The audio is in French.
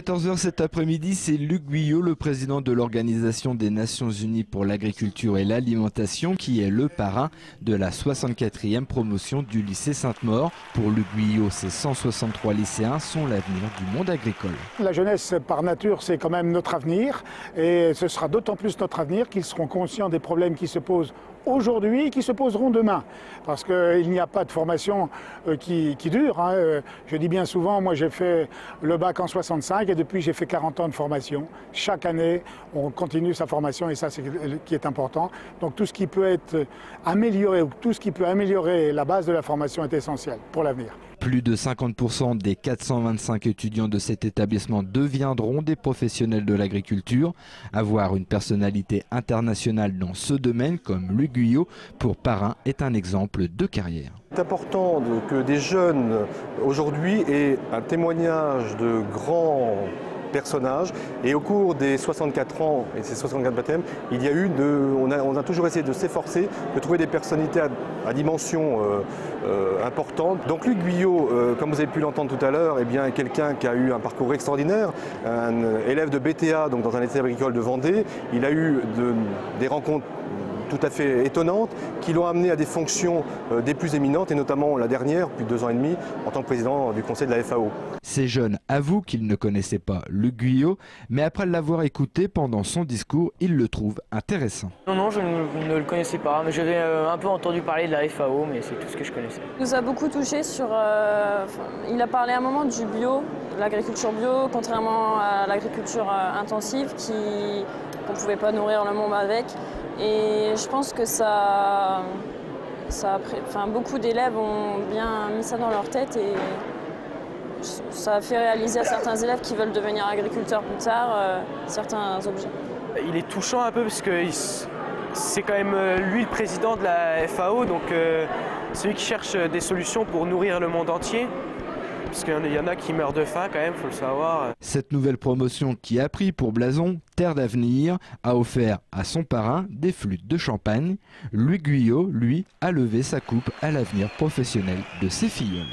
14h cet après-midi, c'est Luc Guyot, le président de l'Organisation des Nations Unies pour l'Agriculture et l'Alimentation, qui est le parrain de la 64e promotion du lycée Sainte-Maure. Pour Luc Guyot, ces 163 lycéens sont l'avenir du monde agricole. La jeunesse, par nature, c'est quand même notre avenir. Et ce sera d'autant plus notre avenir qu'ils seront conscients des problèmes qui se posent aujourd'hui et qui se poseront demain. Parce qu'il n'y a pas de formation qui dure. Je dis bien souvent, moi j'ai fait le bac en 65 et depuis j'ai fait 40 ans de formation. Chaque année, on continue sa formation et ça c'est ce qui est important. Donc tout ce qui peut être amélioré ou tout ce qui peut améliorer la base de la formation est essentiel pour l'avenir. Plus de 50% des 425 étudiants de cet établissement deviendront des professionnels de l'agriculture. Avoir une personnalité internationale dans ce domaine, comme Luc Guyot, pour parrain, est un exemple de carrière. C'est important que des jeunes aujourd'hui aient un témoignage de grands personnages, et au cours des 64 ans et ces 64 baptêmes, on a toujours essayé de s'efforcer de trouver des personnalités à dimension importante. Donc Luc Guyot, comme vous avez pu l'entendre tout à l'heure, est quelqu'un qui a eu un parcours extraordinaire, un élève de BTA donc dans un lycée agricole de Vendée. Il a eu des rencontres tout à fait étonnantes qui l'ont amené à des fonctions des plus éminentes, et notamment la dernière, plus de 2 ans et demi, en tant que président du conseil de la FAO. Ces jeunes avouent qu'ils ne connaissaient pas Luc Guyot, mais après l'avoir écouté pendant son discours, ils le trouvent intéressant. Non, je ne le connaissais pas, mais j'avais un peu entendu parler de la FAO, mais c'est tout ce que je connaissais. Il nous a beaucoup touché sur... il a parlé à un moment du bio, de l'agriculture bio, contrairement à l'agriculture intensive qu'on ne pouvait pas nourrir le monde avec. Et je pense que beaucoup d'élèves ont bien mis ça dans leur tête et ça a fait réaliser à certains élèves qui veulent devenir agriculteurs plus tard certains objets. Il est touchant un peu parce que c'est quand même lui le président de la FAO, donc c'est lui qui cherche des solutions pour nourrir le monde entier. Parce qu'il y en a qui meurent de faim quand même, il faut le savoir. Cette nouvelle promotion qui a pris pour blason Terre d'avenir a offert à son parrain des flûtes de champagne. Luc Guyot, lui, a levé sa coupe à l'avenir professionnel de ses filleuls.